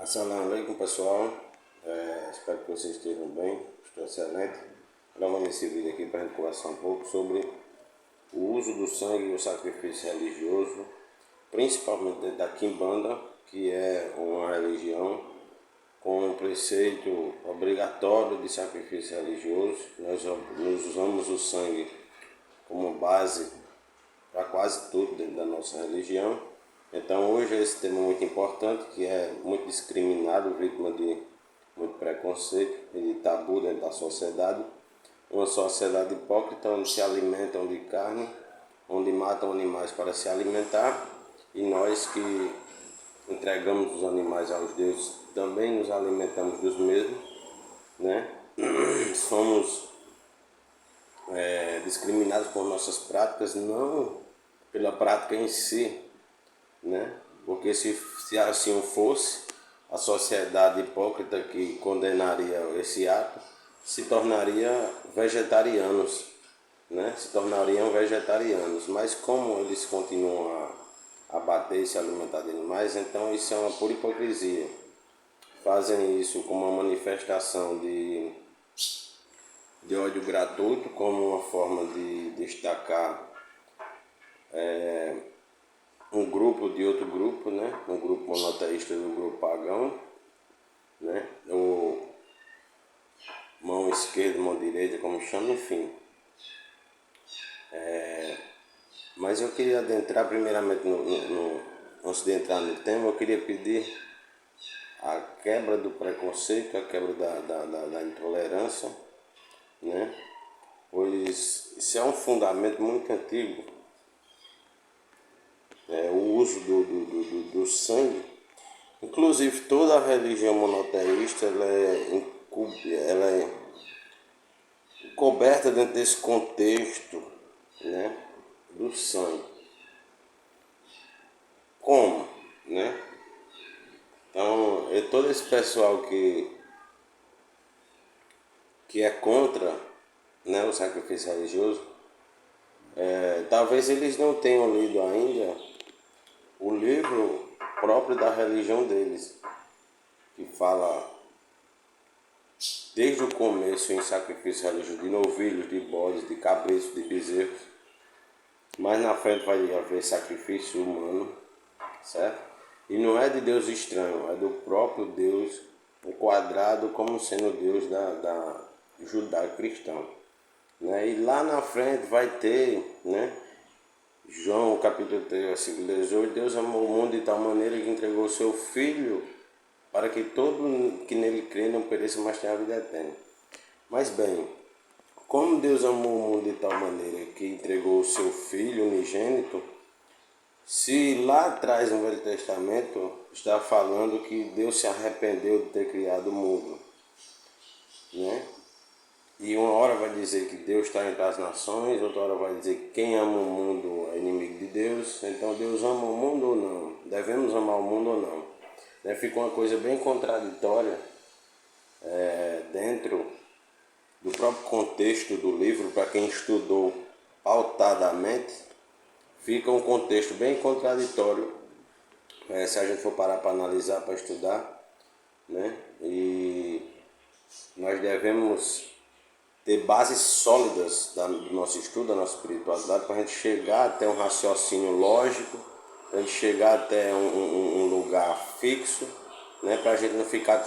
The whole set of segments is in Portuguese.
Assalamu alaikum, pessoal. Espero que vocês estejam bem. Estou excelente. Gravando esse vídeo aqui para a gente conversar um pouco sobre o uso do sangue e o sacrifício religioso, principalmente dentro da Quimbanda, que é uma religião com um preceito obrigatório de sacrifício religioso. Nós usamos o sangue como base para quase tudo dentro da nossa religião. Então hoje esse tema muito importante, que é muito discriminado, vítima de muito preconceito e de tabu dentro da sociedade. Uma sociedade hipócrita onde se alimentam de carne, onde matam animais para se alimentar, e nós que entregamos os animais aos deuses também nos alimentamos dos mesmos, né? Somos discriminados por nossas práticas, não pela prática em si, né? Porque se assim fosse, a sociedade hipócrita que condenaria esse ato se tornaria vegetarianos, né? Se tornariam vegetarianos, mas como eles continuam a bater e se alimentar de animais, então isso é uma pura hipocrisia. Fazem isso como uma manifestação de ódio gratuito, como uma forma de destacar um grupo de outro grupo, né? Um grupo monoteísta do grupo pagão, né? O mão esquerda, mão direita, como chama, enfim. Mas eu queria adentrar primeiramente antes de entrar no tema, eu queria pedir a quebra do preconceito, a quebra da intolerância, né? Pois isso é um fundamento muito antigo, o uso do sangue. Inclusive toda a religião monoteísta ela é coberta dentro desse contexto, né, do sangue. Como, né? Então, todo esse pessoal que é contra, né, o sacrifício religioso, talvez eles não tenham lido ainda o livro próprio da religião deles, que fala desde o começo em sacrifício religioso de novilhos, de bodes, de cabritos, de bezerros. Mais na frente vai haver sacrifício humano, certo? E não é de Deus estranho, é do próprio Deus, enquadrado como sendo Deus da judaico-cristão, né? E lá na frente vai ter, né, João capítulo 3, versículo 18, Deus amou o mundo de tal maneira que entregou o seu Filho para que todo que nele crê não pereça, mas tenha a vida eterna. Mas bem, como Deus amou o mundo de tal maneira que entregou o seu Filho unigênito, se lá atrás no Velho Testamento está falando que Deus se arrependeu de ter criado o mundo, né? E uma hora vai dizer que Deus está entre as nações, outra hora vai dizer que quem ama o mundo é inimigo de Deus. Então Deus ama o mundo ou não? Devemos amar o mundo ou não? Fica uma coisa bem contraditória dentro do próprio contexto do livro. Para quem estudou pautadamente, fica um contexto bem contraditório, se a gente for parar para analisar, para estudar, né? E nós devemos ter bases sólidas do nosso estudo, da nossa espiritualidade, para a gente chegar até um raciocínio lógico, para a gente chegar até um lugar fixo, né? Para a gente não ficar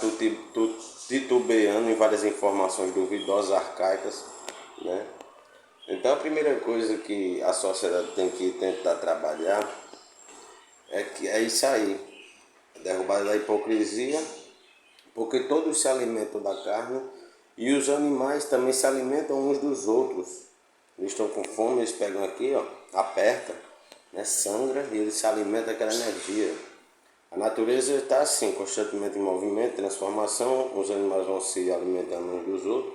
titubeando em várias informações duvidosas, arcaicas, né? Então a primeira coisa que a sociedade tem que tentar trabalhar é isso aí, derrubar da hipocrisia, porque todos se alimentam da carne e os animais também se alimentam uns dos outros. Eles estão com fome, eles pegam aqui, ó, aperta, né, sangra e eles se alimentam daquela energia. A natureza está assim, constantemente em movimento, transformação, os animais vão se alimentando uns dos outros,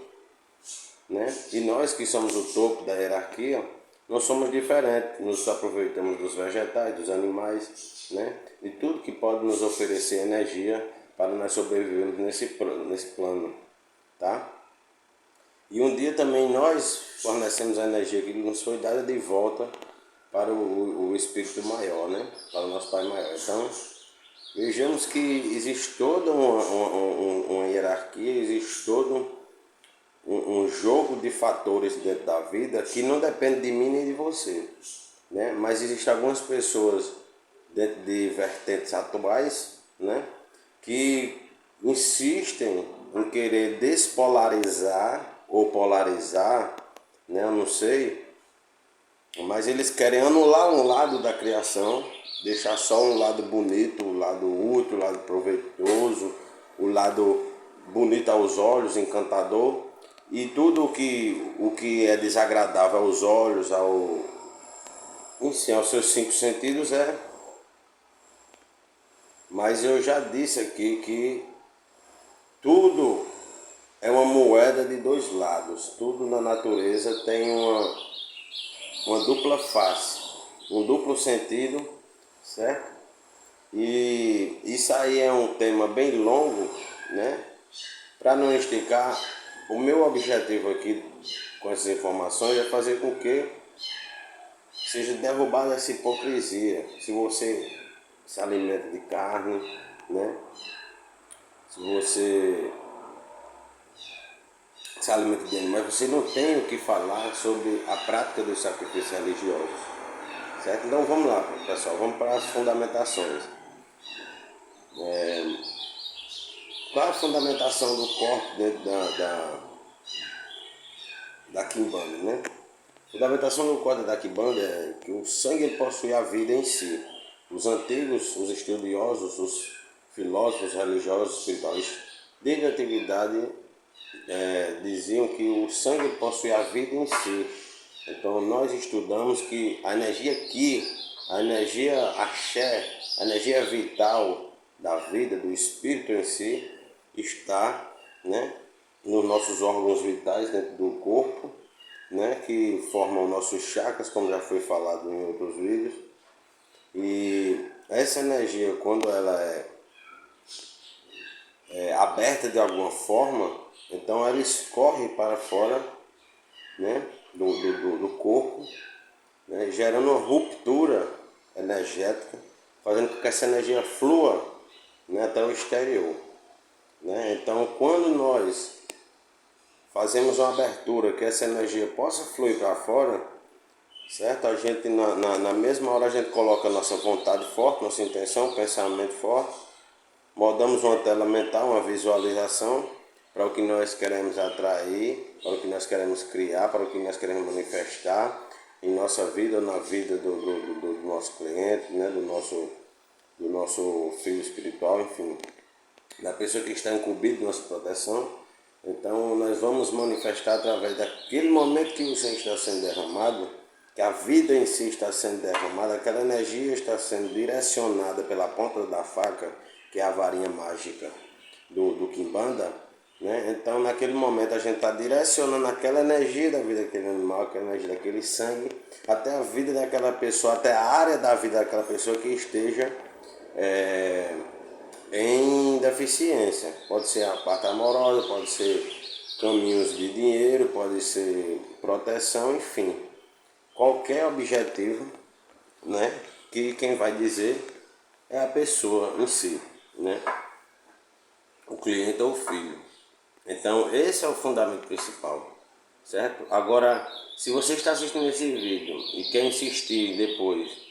né? E nós que somos o topo da hierarquia, nós somos diferentes, nos aproveitamos dos vegetais, dos animais, né? De tudo que pode nos oferecer energia para nós sobrevivermos nesse plano, tá? E um dia também nós fornecemos a energia que nos foi dada de volta para o Espírito Maior, né? Para o nosso Pai Maior. Então, vejamos que existe toda uma hierarquia, existe todo um jogo de fatores dentro da vida que não depende de mim nem de você, né? Mas existem algumas pessoas dentro de vertentes atuais, né, que insistem em querer despolarizar ou polarizar, né, eu não sei, mas eles querem anular um lado da criação, deixar só um lado bonito, o lado útil, o lado proveitoso, o lado bonito aos olhos, encantador, e tudo o que é desagradável aos olhos, enfim, aos seus cinco sentidos é. Mas eu já disse aqui que tudo é uma moeda de dois lados, tudo na natureza tem uma dupla face, um duplo sentido, certo? E isso aí é um tema bem longo, né? Para não esticar, o meu objetivo aqui com essas informações é fazer com que seja derrubada essa hipocrisia. Se você se alimenta de carne, né? Se você se alimenta de animais, você não tem o que falar sobre a prática dos sacrifícios religiosos, certo? Então vamos lá, pessoal, vamos para as fundamentações. Qual a fundamentação do corpo dentro da Quimbanda, né? A fundamentação do corpo da Quimbanda é que o sangue possui a vida em si. Os antigos, os estudiosos, os filósofos religiosos, espiritualistas, desde a antiguidade, diziam que o sangue possui a vida em si. Então nós estudamos que a energia Ki, a energia axé, a energia vital da vida, do espírito em si, está, né, nos nossos órgãos vitais dentro do corpo, né, que formam nossos chakras, como já foi falado em outros vídeos. E essa energia, quando ela é aberta de alguma forma, então ela escorre para fora, né, do corpo, né, gerando uma ruptura energética, fazendo com que essa energia flua, né, até o exterior. Né? Então, quando nós fazemos uma abertura que essa energia possa fluir para fora, certo? A gente, na mesma hora, a gente coloca a nossa vontade forte, nossa intenção, pensamento forte, moldamos uma tela mental, uma visualização para o que nós queremos atrair, para o que nós queremos criar, para o que nós queremos manifestar em nossa vida, na vida do nosso cliente, né? do nosso filho espiritual, enfim, da pessoa que está incumbida de nossa proteção. Então nós vamos manifestar através daquele momento que você está sendo derramado, que a vida em si está sendo derramada, aquela energia está sendo direcionada pela ponta da faca, que é a varinha mágica do Quimbanda, né? Então naquele momento a gente está direcionando aquela energia da vida daquele animal, aquela energia daquele sangue, até a vida daquela pessoa, até a área da vida daquela pessoa que esteja em deficiência. Pode ser a parte amorosa, pode ser caminhos de dinheiro, pode ser proteção, enfim. Qualquer objetivo, né, que quem vai dizer é a pessoa em si, né? O cliente ou o filho. Então esse é o fundamento principal, certo? Agora, se você está assistindo esse vídeo e quer insistir depois,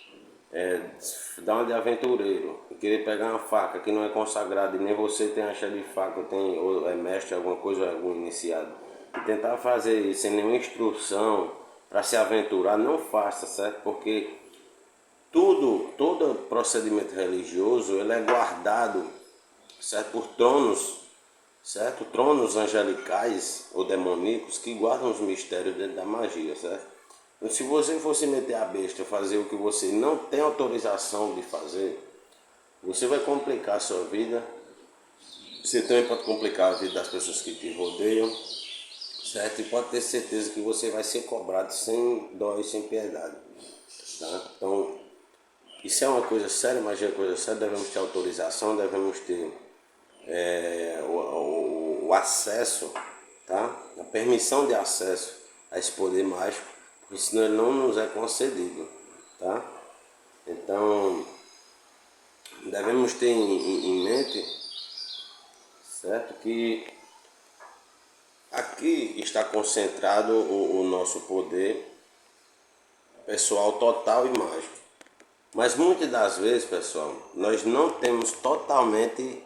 dar uma de aventureiro e querer pegar uma faca que não é consagrada e nem você tem achado de faca, ou é mestre, alguma coisa, algum iniciado, e tentar fazer isso sem nenhuma instrução para se aventurar, não faça, certo? Porque todo procedimento religioso ele é guardado, certo, por tronos, certo? Tronos angelicais ou demoníacos que guardam os mistérios dentro da magia, certo? Então, se você fosse meter a besta, fazer o que você não tem autorização de fazer, você vai complicar a sua vida, você também pode complicar a vida das pessoas que te rodeiam, certo? E pode ter certeza que você vai ser cobrado sem dó e sem piedade, tá? Então, isso é uma coisa séria, magia é uma coisa séria, devemos ter autorização, devemos ter o acesso, tá? A permissão de acesso a esse poder mágico, porque senão ele não nos é concedido, tá? Então, devemos ter em mente, certo, que aqui está concentrado o nosso poder pessoal total e mágico. Mas muitas das vezes, pessoal, nós não temos totalmente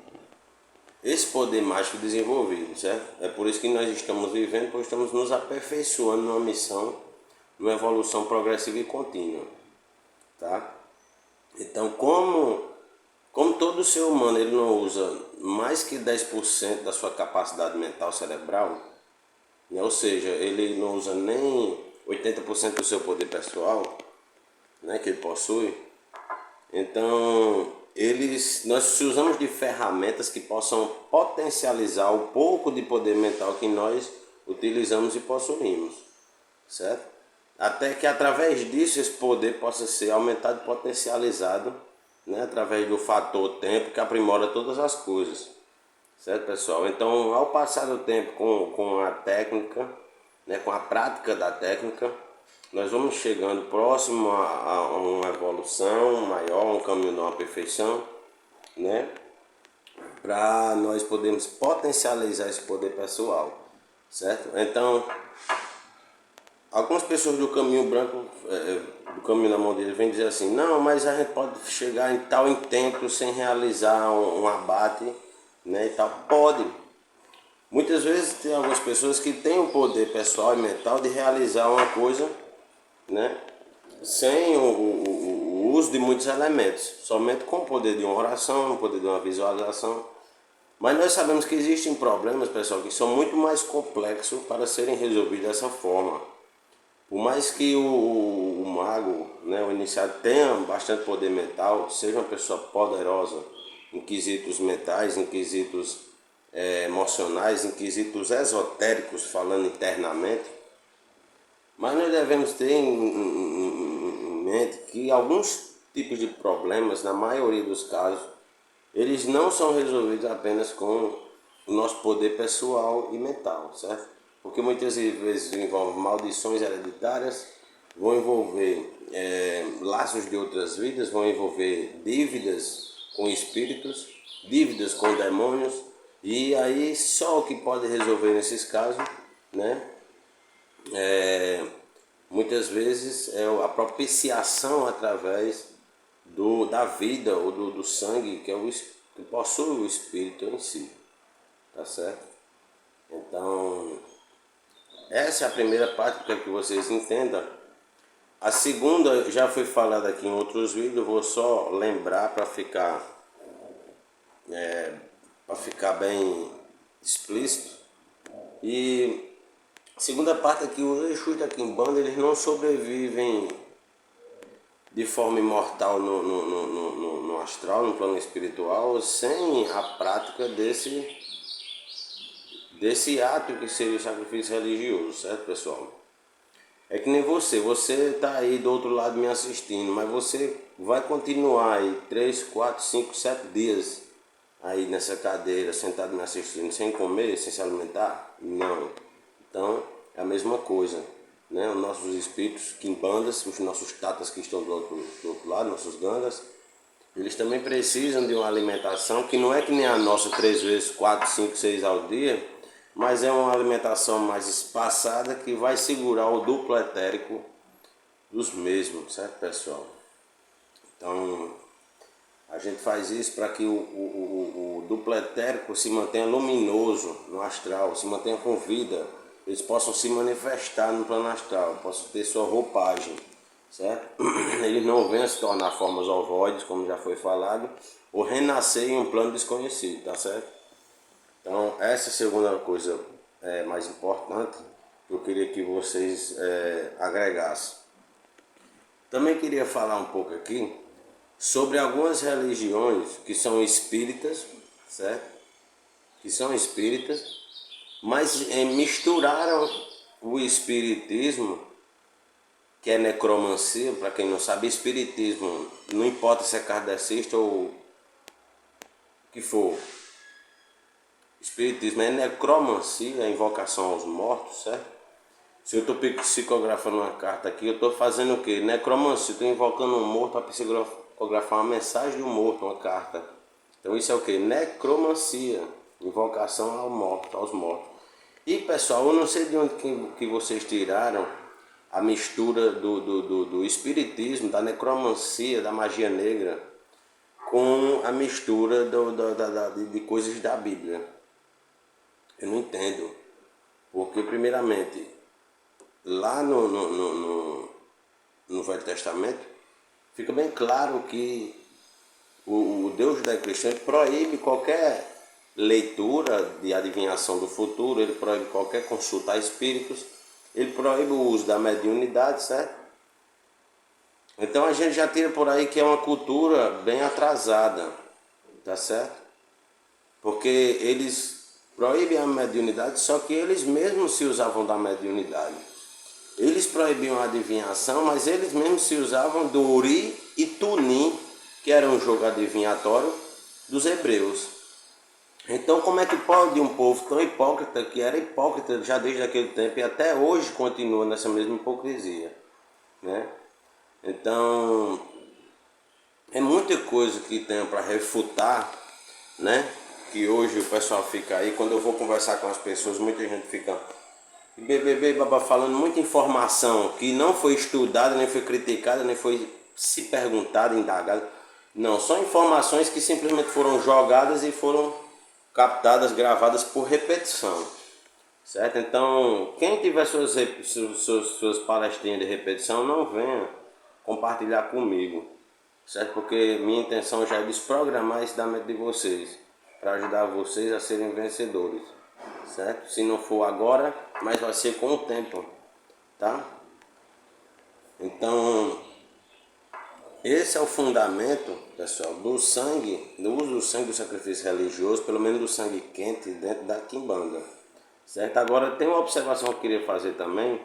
esse poder mágico desenvolvido, certo? É por isso que nós estamos vivendo, pois estamos nos aperfeiçoando numa missão, numa evolução progressiva e contínua, tá? Então, como todo ser humano ele não usa mais que 10% da sua capacidade mental cerebral, né? Ou seja, ele não usa nem 80% do seu poder pessoal, né, que ele possui. Então, nós usamos de ferramentas que possam potencializar o pouco de poder mental que nós utilizamos e possuímos, certo? Até que através disso esse poder possa ser aumentado e potencializado, né, através do fator tempo que aprimora todas as coisas, certo, pessoal? Então, ao passar do tempo com a técnica, né, com a prática da técnica, nós vamos chegando próximo a uma evolução maior, um caminho de uma perfeição, né? Para nós podermos potencializar esse poder pessoal, certo? Então, algumas pessoas do caminho branco, do caminho da mão dele, vêm dizer assim: não, mas a gente pode chegar em tal intento sem realizar um abate, né? E tal. Pode. Muitas vezes tem algumas pessoas que têm o poder pessoal e mental de realizar uma coisa, né, sem o uso de muitos elementos, somente com o poder de uma oração, o poder de uma visualização. Mas nós sabemos que existem problemas, pessoal, que são muito mais complexos para serem resolvidos dessa forma. Por mais que o mago, né, o iniciado, tenha bastante poder mental, seja uma pessoa poderosa em quesitos mentais, em quesitos emocionais, em quesitos esotéricos, falando internamente, mas nós devemos ter em mente que alguns tipos de problemas, na maioria dos casos, eles não são resolvidos apenas com o nosso poder pessoal e mental, certo? Porque muitas vezes envolve maldições hereditárias, vão envolver laços de outras vidas, vão envolver dívidas com espíritos, dívidas com demônios, e aí só o que pode resolver nesses casos, né? Muitas vezes é a propiciação através da vida ou do sangue que, que possui o espírito em si, tá certo? Então, essa é a primeira parte para que vocês entendam. A segunda já foi falada aqui em outros vídeos, vou só lembrar para ficar bem explícito. E a segunda parte é que os Exus da Quimbanda, eles não sobrevivem de forma imortal no astral, no plano espiritual, sem a prática desse ato que seria o sacrifício religioso, certo, pessoal? É que nem você está aí do outro lado me assistindo, mas você vai continuar aí 3, 4, 5, 7 dias aí nessa cadeira, sentado me assistindo, sem comer, sem se alimentar? Não. Então, é a mesma coisa, né? Os nossos espíritos, quimbandas, os nossos tatas que estão do outro lado, nossos gangas, eles também precisam de uma alimentação que não é que nem a nossa 3 vezes, 4, 5, 6 ao dia, mas é uma alimentação mais espaçada que vai segurar o duplo etérico dos mesmos, certo, pessoal? Então, a gente faz isso para que o duplo etérico se mantenha luminoso no astral, se mantenha com vida, eles possam se manifestar no plano astral, possam ter sua roupagem, certo? Eles não venham se tornar formas ovoides, como já foi falado, ou renascer em um plano desconhecido, tá certo? Então, essa segunda coisa mais importante, eu queria que vocês agregassem. Também queria falar um pouco aqui sobre algumas religiões que são espíritas, certo? Que são espíritas, mas misturaram o espiritismo, que é necromancia. Para quem não sabe, espiritismo, não importa se é kardecista ou o que for, espiritismo é necromancia, é invocação aos mortos, certo? Se eu estou psicografando uma carta aqui, eu estou fazendo o quê? Necromancia, estou invocando um morto psicografar uma mensagem de um morto, uma carta. Então isso é o que? Necromancia, invocação aos mortos. E pessoal, eu não sei de onde que vocês tiraram a mistura do espiritismo, da necromancia, da magia negra, com a mistura de coisas da Bíblia. Eu não entendo. Porque primeiramente, lá no Velho Testamento, fica bem claro que o Deus judaico-cristão proíbe qualquer leitura de adivinhação do futuro, ele proíbe qualquer consulta a espíritos, ele proíbe o uso da mediunidade, certo? Então a gente já tira por aí que é uma cultura bem atrasada, tá certo? Porque eles proíbem a mediunidade, só que eles mesmos se usavam da mediunidade. Eles proibiam a adivinhação, mas eles mesmos se usavam do Uri e Tunim, que era um jogo adivinhatório dos hebreus. Então como é que pode um povo tão hipócrita, que era hipócrita já desde aquele tempo e até hoje continua nessa mesma hipocrisia, né? Então é muita coisa que tem para refutar, né? Que hoje o pessoal fica aí, quando eu vou conversar com as pessoas, muita gente fica babá, falando muita informação que não foi estudada, nem foi criticada, nem foi se perguntada, indagada. Não, são informações que simplesmente foram jogadas e foram captadas, gravadas por repetição, certo? Então, quem tiver suas palestrinhas de repetição, não venha compartilhar comigo, certo? Porque minha intenção já é desprogramar isso da mente de vocês, para ajudar vocês a serem vencedores, certo? Se não for agora, mas vai ser com o tempo, tá? Então, esse é o fundamento, pessoal, do sangue, do uso do sangue do sacrifício religioso, pelo menos do sangue quente dentro da quimbanda, certo? Agora tem uma observação que eu queria fazer também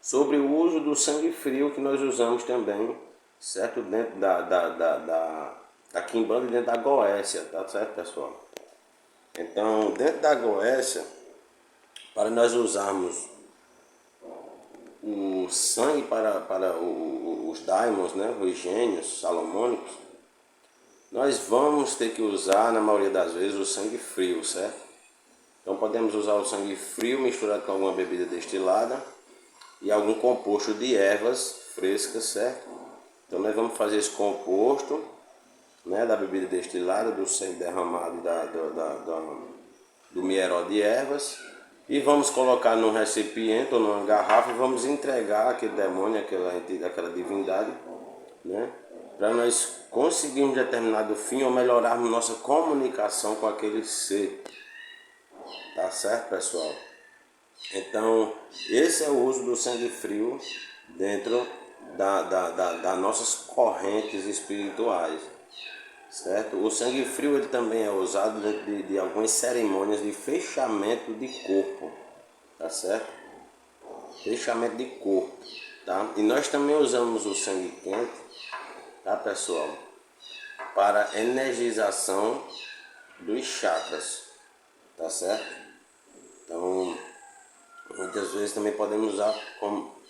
sobre o uso do sangue frio que nós usamos também, certo? Dentro da quimbanda e dentro da goécia, tá certo, pessoal? Então, dentro da goécia, para nós usarmos o sangue para os daimons, né, os gênios salomônicos, nós vamos ter que usar, na maioria das vezes, o sangue frio, certo? Então podemos usar o sangue frio misturado com alguma bebida destilada e algum composto de ervas frescas, certo? Então nós vamos fazer esse composto, né, da bebida destilada, do sangue derramado do mieró de ervas, e vamos colocar num recipiente ou numa garrafa e vamos entregar aquele demônio, aquela divindade, né, para nós conseguirmos determinado fim ou melhorarmos nossa comunicação com aquele ser. Tá certo, pessoal? Então, esse é o uso do sangue frio dentro das nossas correntes espirituais, certo? O sangue frio ele também é usado dentro de algumas cerimônias de fechamento de corpo, tá certo? Fechamento de corpo, tá? E nós também usamos o sangue quente, tá, pessoal? Para energização dos chakras, tá certo? Então, muitas vezes também podemos usar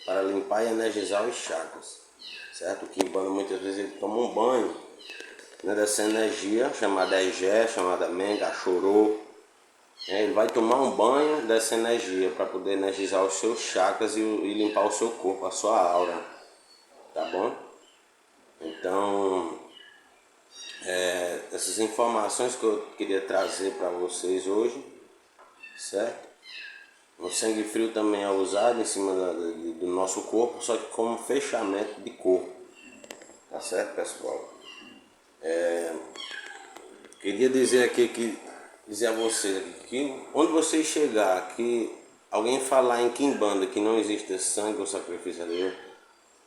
para limpar e energizar os chakras, certo? O quimbanda muitas vezes ele toma um banho, né, dessa energia chamada Egé, chamada Menga, Chorô. Ele vai tomar um banho dessa energia para poder energizar os seus chakras e limpar o seu corpo, a sua aura, tá bom? Então, essas informações que eu queria trazer para vocês hoje, certo? O sangue frio também é usado em cima do nosso corpo, só que como fechamento de corpo, tá certo, pessoal? Queria dizer aqui dizer a vocês que onde vocês chegar, que alguém falar em quimbanda que não existe sangue ou sacrifício religioso,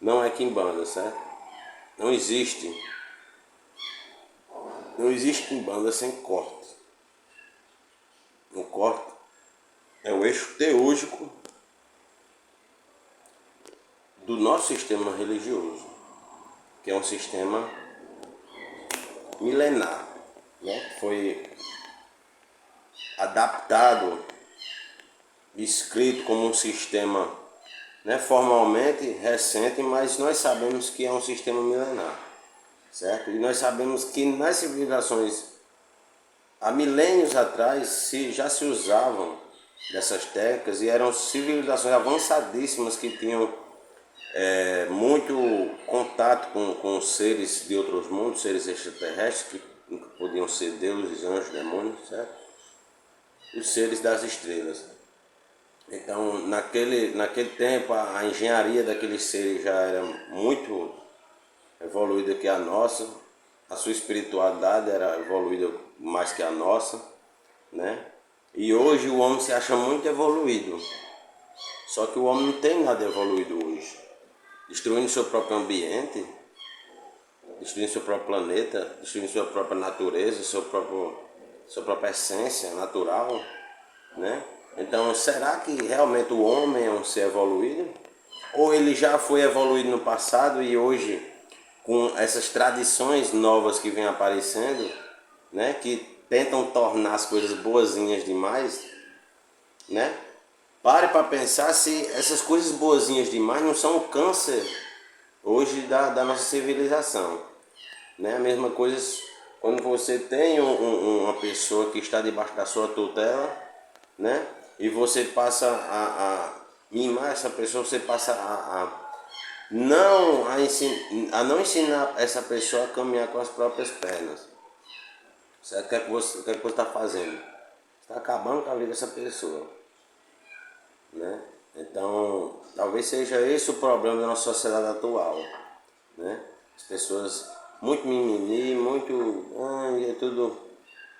não é quimbanda, certo? Não existe. Não existe quimbanda sem corte. O corte é o eixo teúrgico do nosso sistema religioso, que é um sistema milenar, né? Foi adaptado, escrito como um sistema, né, formalmente recente, mas nós sabemos que é um sistema milenar, certo? E nós sabemos que nas civilizações, há milênios atrás, já se usavam dessas técnicas e eram civilizações avançadíssimas que tinham muito contato com seres de outros mundos, seres extraterrestres, que podiam ser deuses, anjos, demônios, certo? Os seres das estrelas. Então, naquele tempo, a engenharia daqueles seres já era muito evoluída que a nossa, a sua espiritualidade era evoluída mais que a nossa, né? E hoje o homem se acha muito evoluído, só que o homem não tem nada evoluído hoje, destruindo seu próprio ambiente, destruindo seu próprio planeta, destruindo sua própria natureza, sua própria essência natural, né? Então, será que realmente o homem é um ser evoluído? Ou ele já foi evoluído no passado e hoje, com essas tradições novas que vêm aparecendo, né, que tentam tornar as coisas boazinhas demais, né? Pare para pensar se essas coisas boazinhas demais não são o câncer hoje da nossa civilização, né? A mesma coisa quando você tem uma pessoa que está debaixo da sua tutela, né? E você passa a mimar essa pessoa, você passa a não ensinar essa pessoa a caminhar com as próprias pernas. Certo? O que é que você está fazendo? Está acabando com a vida dessa pessoa, né? Então, talvez seja esse o problema da nossa sociedade atual, né? As pessoas muito mimimi, muito, é tudo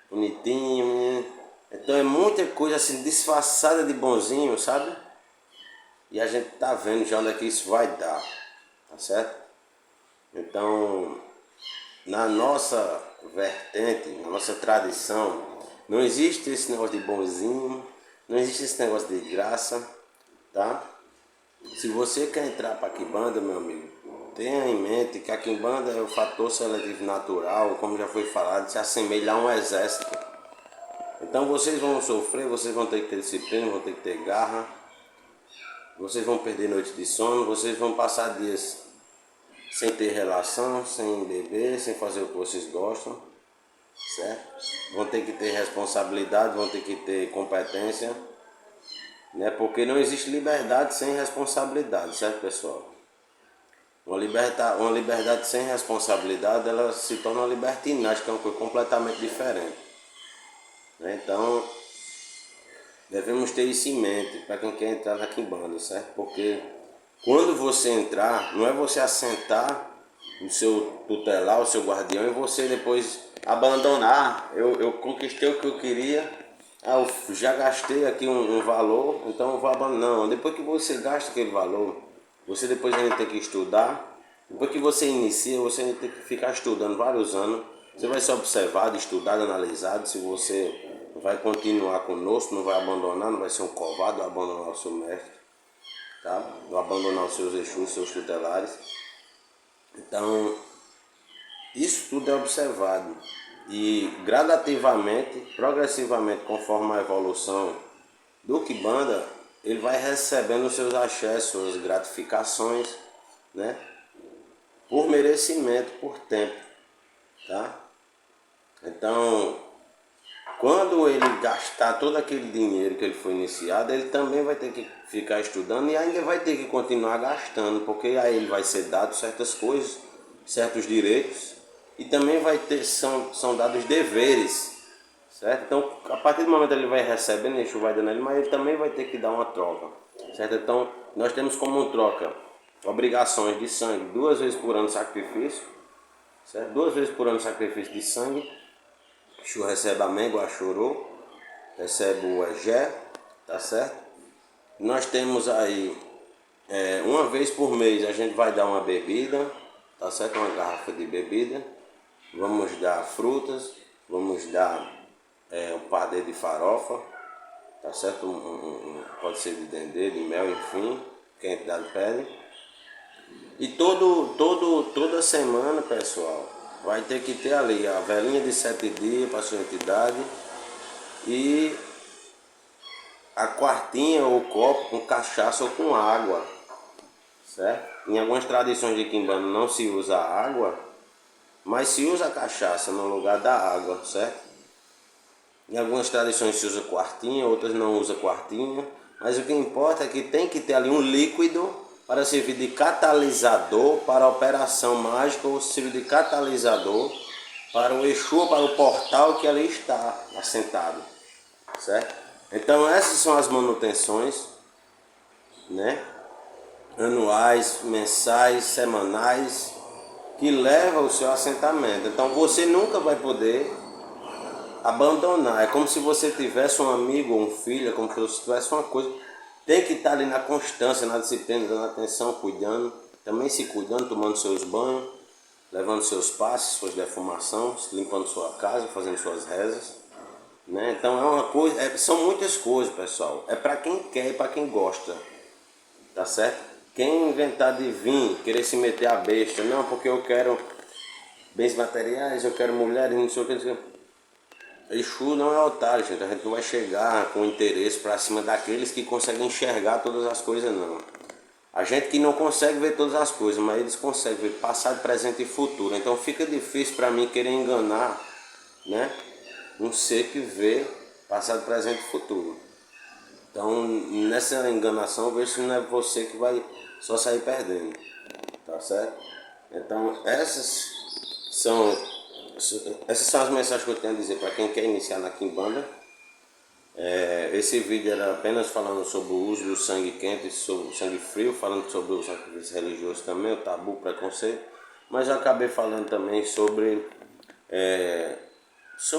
bonitinho, né? Então é muita coisa assim disfarçada de bonzinho, sabe? E a gente tá vendo já onde é que isso vai dar, tá certo? Então, na nossa vertente, na nossa tradição, não existe esse negócio de bonzinho, não existe esse negócio de graça, tá? Se você quer entrar para a Quimbanda, meu amigo, tenha em mente que a Quimbanda é o fator seletivo natural, como já foi falado, se assemelha a um exército. Então vocês vão sofrer, vocês vão ter que ter disciplina, vão ter que ter garra, vocês vão perder noite de sono, vocês vão passar dias sem ter relação, sem beber, sem fazer o que vocês gostam, certo? Vão ter que ter responsabilidade, vão ter que ter competência, né? Porque não existe liberdade sem responsabilidade, certo, pessoal? Uma liberdade sem responsabilidade, ela se torna uma libertinagem, que é uma coisa completamente diferente, né? Então, devemos ter isso em mente para quem quer entrar na Quimbanda, certo? Porque quando você entrar, não é você assentar o seu tutelar, o seu guardião, e você depois abandonar. Eu conquistei o que eu queria, eu já gastei aqui um valor, então eu vou abandonar. Não, depois que você gasta aquele valor, você depois ainda tem que estudar. Depois que você inicia, você ainda tem que ficar estudando vários anos. Você vai ser observado, estudado, analisado, se você vai continuar conosco, não vai abandonar, não vai ser um covarde, vai abandonar o seu mestre, tá? Vai abandonar os seus Exus, seus tutelares. Então, isso tudo é observado e gradativamente, progressivamente, conforme a evolução do Quimbanda, ele vai recebendo os seus axés, suas gratificações, né? Por merecimento, por tempo, tá? Então, quando ele gastar todo aquele dinheiro que ele foi iniciado, ele também vai ter que ficar estudando e ainda vai ter que continuar gastando, porque aí ele vai ser dado certas coisas, certos direitos, e também vai ter, são dados deveres, certo? Então, a partir do momento que ele vai recebendo, Exu vai dando ele, mas ele também vai ter que dar uma troca, certo? Então, nós temos como troca obrigações de sangue, 2 vezes por ano sacrifício, certo? 2 vezes por ano sacrifício de sangue. Exu recebe a Mengo, a Chorô, recebe o Egé, tá certo? Nós temos aí, uma vez por mês a gente vai dar uma bebida, tá certo? Uma garrafa de bebida. Vamos dar frutas, vamos dar um pardê de farofa, tá certo? Pode ser de dendê, de mel, enfim, quem a entidade pede. E toda semana, pessoal, vai ter que ter ali a velhinha de 7 dias para a sua entidade e a quartinha ou copo com cachaça ou com água, certo? Em algumas tradições de Quimbanda não se usa água, mas se usa a cachaça no lugar da água, certo? Em algumas tradições se usa quartinha, outras não usa quartinha, mas o que importa é que tem que ter ali um líquido para servir de catalisador para a operação mágica, ou servir de catalisador para o Exu, para o portal que ali está assentado, certo? Então essas são as manutenções, né? Anuais, mensais, semanais, que levam o seu assentamento. Então você nunca vai poder abandonar. É como se você tivesse um amigo ou um filho, é como se você tivesse uma coisa. Tem que estar ali na constância, na disciplina, dando atenção, cuidando, também se cuidando, tomando seus banhos, levando seus passos, suas defumações, limpando sua casa, fazendo suas rezas, né? Então é uma coisa, são muitas coisas, pessoal. É para quem quer e para quem gosta, tá certo? Quem inventar de vir, querer se meter a besta, não, porque eu quero bens materiais, eu quero mulheres, não sei o que. Exu não é otário, gente. A gente não vai chegar com interesse para cima daqueles que conseguem enxergar todas as coisas, não. A gente que não consegue ver todas as coisas, mas eles conseguem ver passado, presente e futuro. Então fica difícil para mim querer enganar, né, um ser que vê passado, presente e futuro. Então nessa enganação eu vejo que não é você que vai só sair perdendo, tá certo? Então são essas são as mensagens que eu tenho a dizer para quem quer iniciar na Quimbanda. Esse vídeo era apenas falando sobre o uso do sangue quente e sobre o sangue frio, falando sobre o sacrifício religioso também, o tabu, o preconceito, mas eu acabei falando também sobre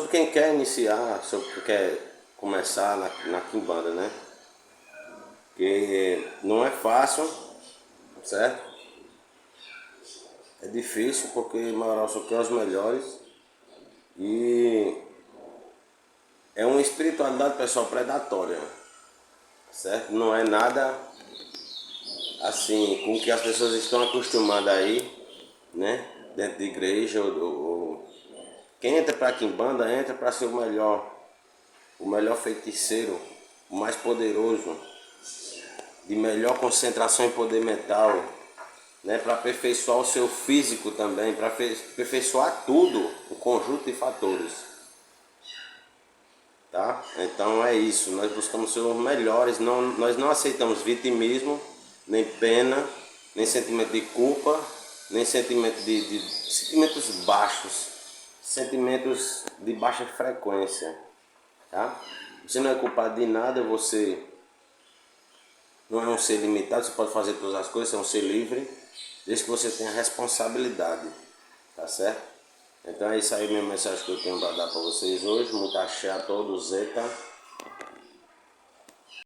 quem quer iniciar, sobre quem quer começar na Quimbanda, né? Que não é fácil, certo? É difícil porque Maioral só quer os melhores e é uma espiritualidade, pessoal, predatória, certo? Não é nada assim com o que as pessoas estão acostumadas aí, né? Dentro de igreja quem entra para Quimbanda entra para ser o melhor feiticeiro, o mais poderoso, de melhor concentração e poder mental, né? Para aperfeiçoar o seu físico também, para aperfeiçoar tudo, o conjunto de fatores. Tá? Então é isso, nós buscamos ser os melhores, nós não aceitamos vitimismo, nem pena, nem sentimento de culpa, nem sentimento de sentimentos baixos, sentimentos de baixa frequência. Tá? Você não é culpado de nada, você não é um ser limitado, você pode fazer todas as coisas, você é um ser livre, desde que você tenha responsabilidade, tá certo? Então é isso aí, minha mensagem que eu tenho para dar para vocês hoje. Muito axé a todos, Zeta.